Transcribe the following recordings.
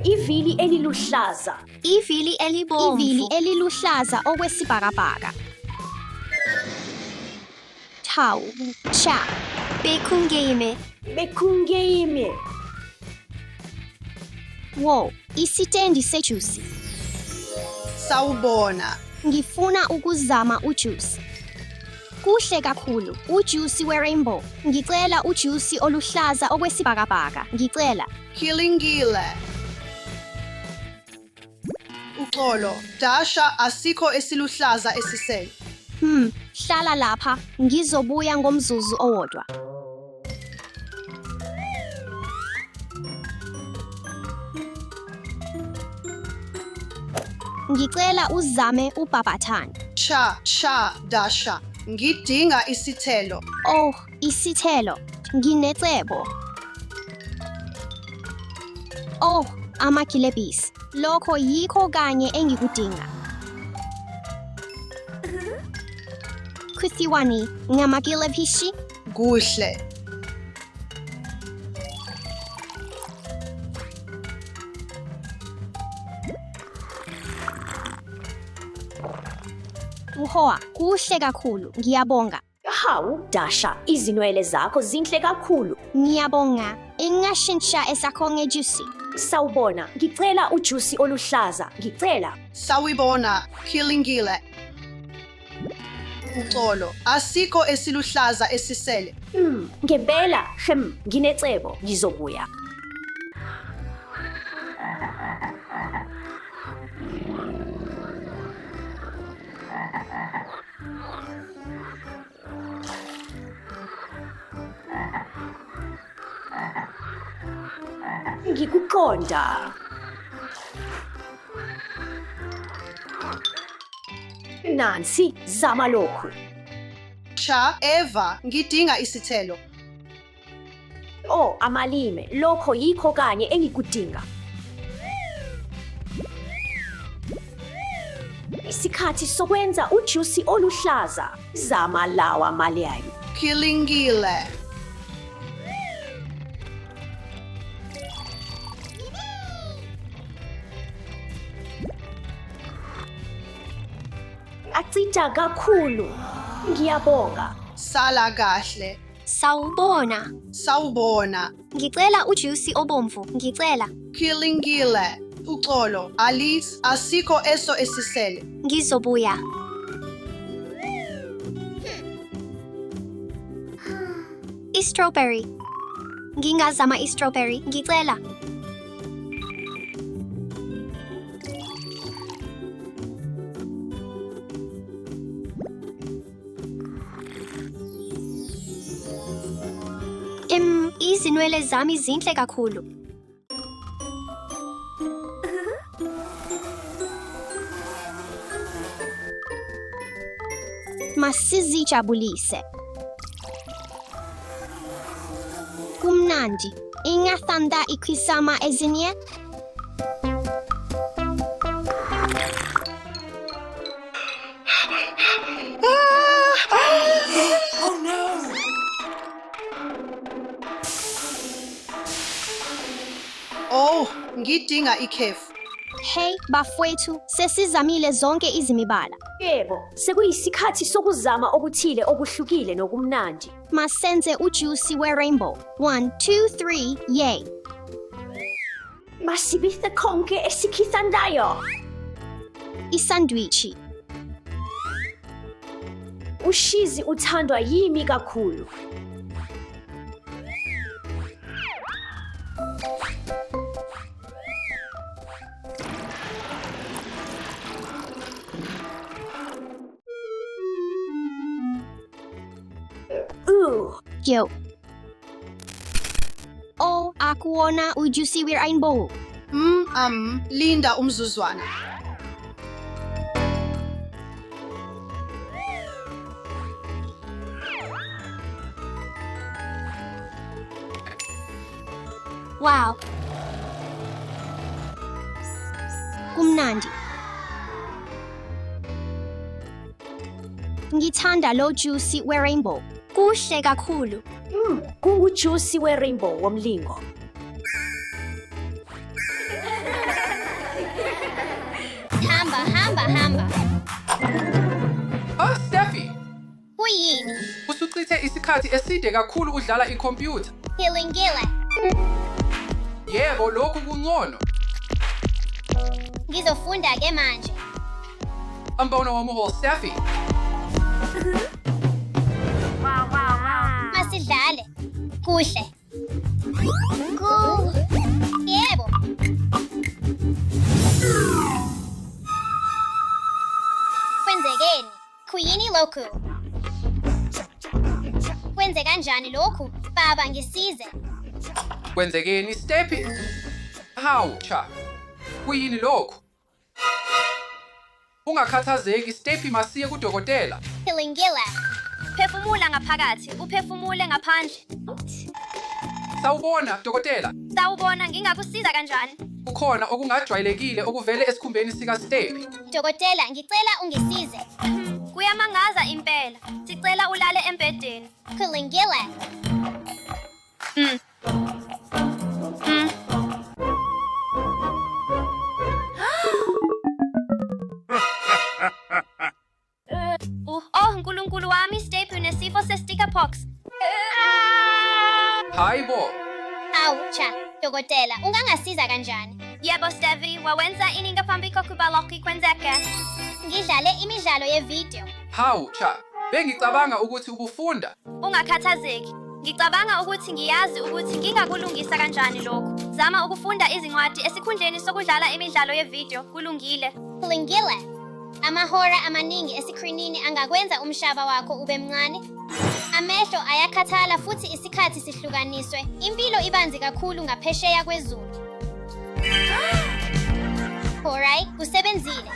Ivili eliluhlaza. Ivili elibomvu. Ivili eliluhlaza okwesibhakabhaka. Thawu, cha. Bekungeme. Bekungeme. Wo, isitendi sejuice. Sawubona. Ngifuna ukuzama ujuice. Kuhle kakhulu, ujuice we-rainbow. Ngicela ujuice oluhlaza okwesibhakabhaka. Ngicela. Khilingile. Uxolo, Dasha asikho esiluhlaza esisele. Hlala lapha, ngizobuya ngomzuzu owodwa. Ngicela uzame ubhabhathane. Cha, Dasha. Ngidinga isithelo. Oh, isithelo. Nginecebo. Oh, amagilebhisi. Lokho yikho kanye engikudinga. Kuthiwani, ngamagilebhisi? Kuhle. Uhoa, kuhle kakhulu. Ngiyabonga. Hawu, Dasha, izinwele zakho zinhle kakhulu. Ngiyabonga. Ingashintsha esakho ngejuice. Sawubona, ngicela ujuice oluhlaza. Ngicela. Sawibona, Khilingile. Uxolo, asikho esiluhlaza esisele. Ngempela, nginecebo, ngizobuya. Ngikuqonda. Nansi, zama lokhu. Cha, Eva, ngidinga isithelo. Oh, amalime, lokho yikho kanye engikudinga. Isikhathi sokwenza ujuice oluhlaza. Zama lawa maliyayo. Khilingile. Acita kakhulu. Ngiyabonga. Sala kahle. Sawubona. Sawubona. Ngicela ujuice obomvu. Ngicela. Khilingile. Uxolo, Alice, asikho eso esisele. Ngizobuya. I-strawberry. Ngingazama i-strawberry. Ngicela. Izinwele zami zinhle kakhulu. Masizijabulise. Kumnandi. Ingathanda ikwisama ezinye? Oh, ngidinga ikhefu. Hey, bafowethu, sesizamile zonke izimibala. Yebo, sekuyisikhathi sokuzama okuthile okuhlukile nokumnandi. Masenze ujuice we-rainbow. 1, 2, 3, yay. Masibithe konke esikhithandayo. Isandwichi. Ushizi uthandwa yimi kakhulu. Yo. Oh, akuona ujuice we-rainbow. Linda umzuzwana. Wow. Kumnandi. Ngithanda lo juice we-rainbow. Kuhle kakhulu. Kungujuice we-rainbow womlingo. hamba. Steffi, Kuyini? usuchithe isikhathi eside kakhulu udlala ikhompyutha. Hilingile. Yebo, lokhu kungcono. Ngizofunda-ke manje. Umbono wami Steffi. Masidlale. Kuhle. Yebo. Kwenzekeni? Kuyini lokhu? Kwenze kanjani lokhu? Baba, ngisize. Kwenzekeni Steffi? Hawu cha. Kuyini lokhu? Ungakhathazeki Steffi, masiye kudokotela. Hilingile. Phefumula ngaphakathi, uphefumule ngaphandle. Sawubona dokotela. Sawubona, ngingakusiza kanjani? Kukhona okungajwayelekile okuvele esikhumbeni sika Steffi. Dokotela, ngicela ungisize. Kuyamangaza impela. Sicela ulale embedeni. Hilingile. Oh, Nkulunkulu wami, Steffi unesifo se-stickerpox. Hayibo. Awu cha, dokotela, ungangasiza kanjani? Yebo Steffi, wawenza ini ngaphambi kokuba lokhu kwenzeke. Ngidlale imidlalo yevidiyo. Hawu cha. Bengicabanga ukuthi ubufunda. Ungakhathazeki. Ngicabanga ukuthi ngiyazi ukuthi ngingakulungisa kanjani lokhu. Zama ukufunda izincwadi esikhundleni sokudlala imidlalo yevidiyo, kulungile. Hilingile. Amahora amaningi esikrinini angakwenza umshaba wakho ube mncane. Amehlo ayakhathala futhi isikhathi sihlukaniswe. Impilo ibanzi kakhulu ngaphesheya kwezulu. Alright, kusebenzile.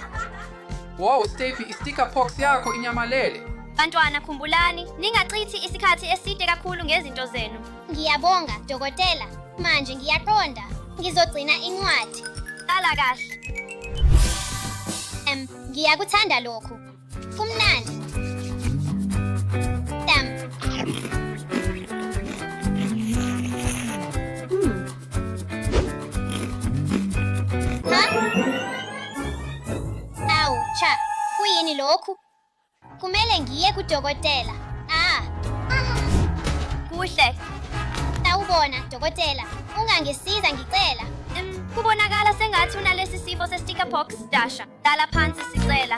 Wow Steffi, i-stickerpox yakho inyamalele. Bantwana khumbulani, ningachithi isikhathi eside kakhulu ngezinto zenu. Ngiyabonga, dokotela. Manje ngiyaqonda. Ngizogcina incwadi. Qala kahle. Ngiyakuthanda lokhu. Kumnandi. Awu, cha. Kuyini lokhu? Kumele ngiye kudokotela. Kuhle. Sawubona, dokotela. Ungangisiza ngicela. Kubonakala sengathi unalesi sifo se-stickerpox, Dasha. Dala phansi sicela.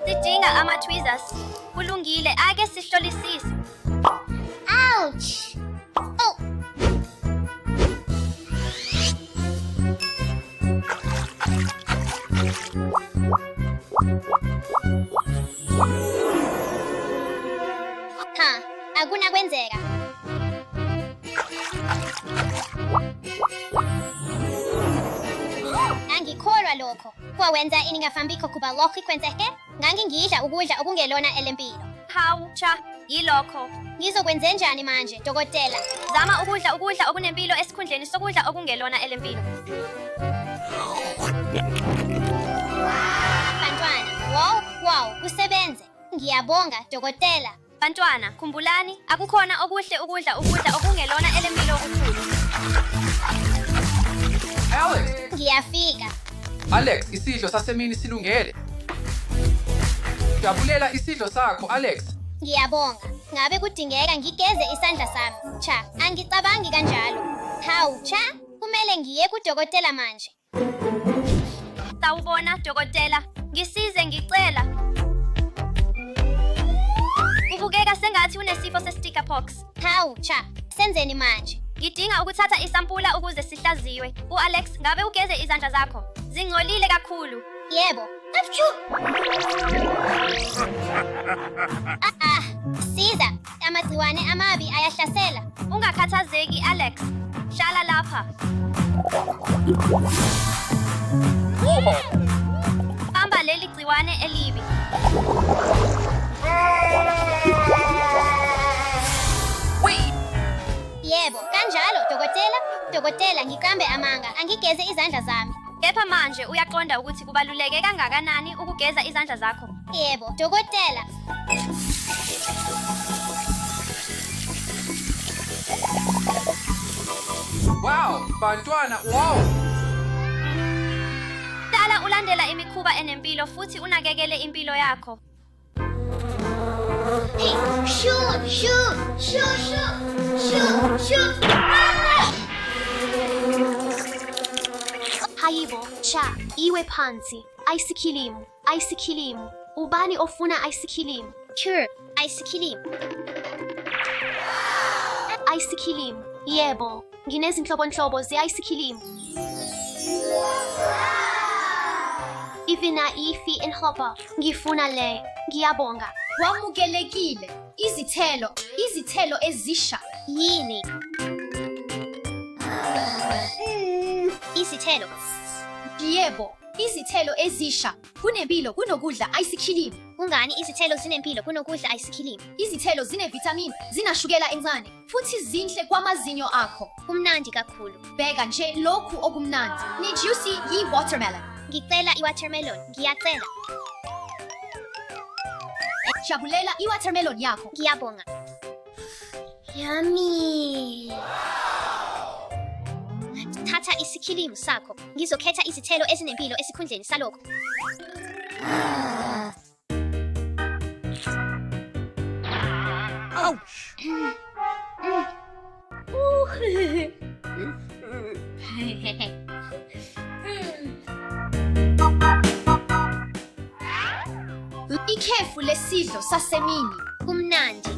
Sidinga ama-tweezers. Kulungile, ake sihlolisise. Ouch! Oh! Akunakwenzeka. Angikholwa lokho. Kwawenza ini ngaphambi kokuba lokhu kwenzeke? Ngangingidla ukudla okungelona elempilo. Hawu, cha, yilokho. Ngizokwenzenjani manje, dokotela? Zama ukudla okunempilo esikhundleni sokudla okungelona elempilo. Bantwana, wow, kusebenze. Ngiyabonga, dokotela. Bantwana, khumbulani, akukhona okuhle ukudla okungelona elempilo okukhulu. Alex! Ngiyafika. Alex, isidlo sasemini silungele. Jabulela isidlo sakho, Alex. Ngiyabonga. Ngabe kudingeka ngigeze isandla sami. Cha, angicabangi kanjalo. Hawu, cha, kumele ngiye kudokotela manje. Sawubona, dokotela. Ngisize ngicela. Ubukeka sengathi unesifo se-stickerpox. Hawu, cha, senzeni manje? Ngidinga ukuthatha isampula ukuze sihlaziwe. U-Alex, ngabe ugeze izandla zakho? Zingcolile kakhulu. Yebo. Siza, amagciwane amabi ayahlasela. Ungakhathazeki, Alex. Hlala lapha. Bamba leli gciwane elibi. Yebo, kanjalo, dokotela. Dokotela, ngiqambe amanga, angigeze izandla zami. Kepha manje uyaqonda ukuthi kubaluleke kangakanani ukugeza izandla zakho. Yebo, dokotela. Wow, bantwana, wow! ulandela imikhuba enempilo futhi unakekele impilo yakho. Hey, shoot, shoot, shoot, shoot, shoot, shoot. Hayibo, cha, iwe phansi. Aisikilimu, aisikilimu. Ubani ofuna aisikilimu? Sure, ice-cream. Aisikilimu. Yebo, nginezinhlobonhlobo ze-aisikilimu. Ivina ifi inhopa. Ngifuna le. Ngiyabonga. Wamukelekile. Izithelo ezisha. Yini? Isithelo. Yebo, izithelo ezisha. Kunempilo kunokudla ice-cream. Kungani izithelo zinempilo kunokudla ice-cream? Izithelo zinevitamini, zinashukela encane, futhi zinhle kwamazinyo akho. Kumnandi kakhulu. Bheka nje lokhu okumnandi. Ni-juicy yi-watermelon. Ngicela i-watermelon. Ngiyacela. Jabulela i-watermelon yakho. Ngiyabonga. Yummy. Thatha isikhilimu sakho. Ngizokhetha izithelo ezinempilo esikhundleni salokho. Ikhefu lesidlo sasemini. Kumnandi.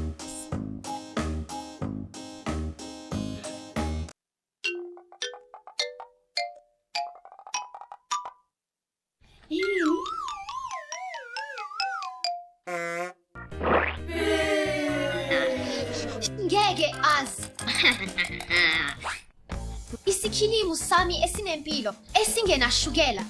Ngeke azi. Isikhilimu sami esinempilo, esingenashukela.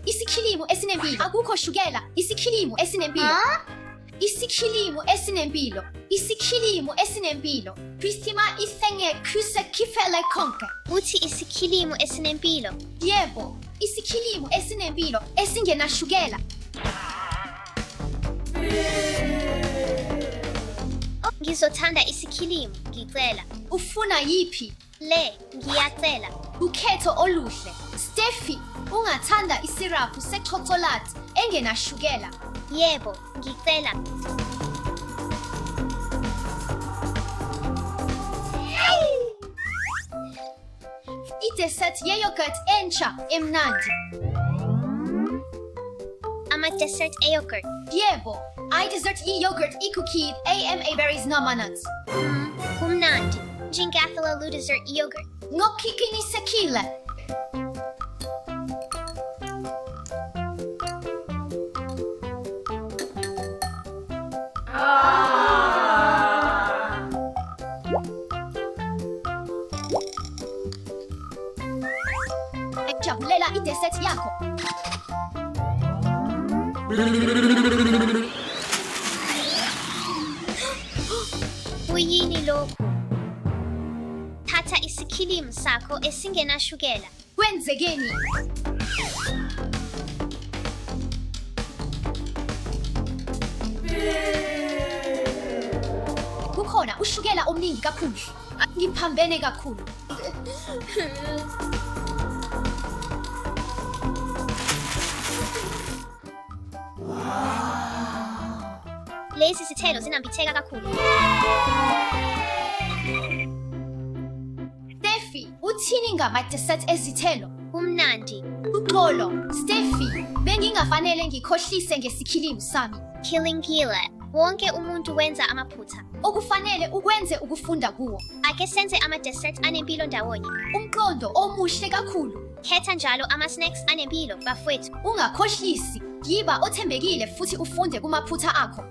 Isikhilimu esinempilo. Akukho shukela. Isikhilimu esinempilo. Isikhilimu esinempilo. Isikhilimu esinempilo. Pristima isenge kuse kifele konke. Uthi isikhilimu esinempilo. Yebo, isikhilimu esinempilo esingenashukela. Ngizothanda isikhilimu. Ngicela. Ufuna yiphi? Le, ngiyacela. Ukhetho oluhle. Steffi, ungathanda isirapu sechocolate engenashukela. Yebo, ngicela. I-dessert ye-yogurt entsha emnandi. Ama-dessert e-yogurt. Yebo, i-dessert ye-yogurt i-cookie AMA berries nuts. Kumnandi. Njingathela lu dessert e-yogurt. Ngokiqinisekile. Jabulela i-dessert yakho. Kuyini lokhu? Thatha isikhilimu sakho esingenashukela. Kwenzekeni? Kukhona ushukela omningi kakhulu. Ngiphambene kakhulu. Lezi zithelo zinambitheka kakhulu. Steffi, uthini ngama-dessert ezithelo? Kumnandi. Uxolo, Steffi, bengingafanele ngikhohlise ngesikhilimu sami. Kilingile. Wonke umuntu wenza amaphutha. Okufanele ukwenze ukufunda kuwo. Ake senze ama-dessert anempilo ndawonye. Umqondo omuhle kakhulu. Khetha njalo ama-snacks anempilo, bafowethu. Ungakhohlisi. Yiba othembekile futhi ufunde kumaphutha akho.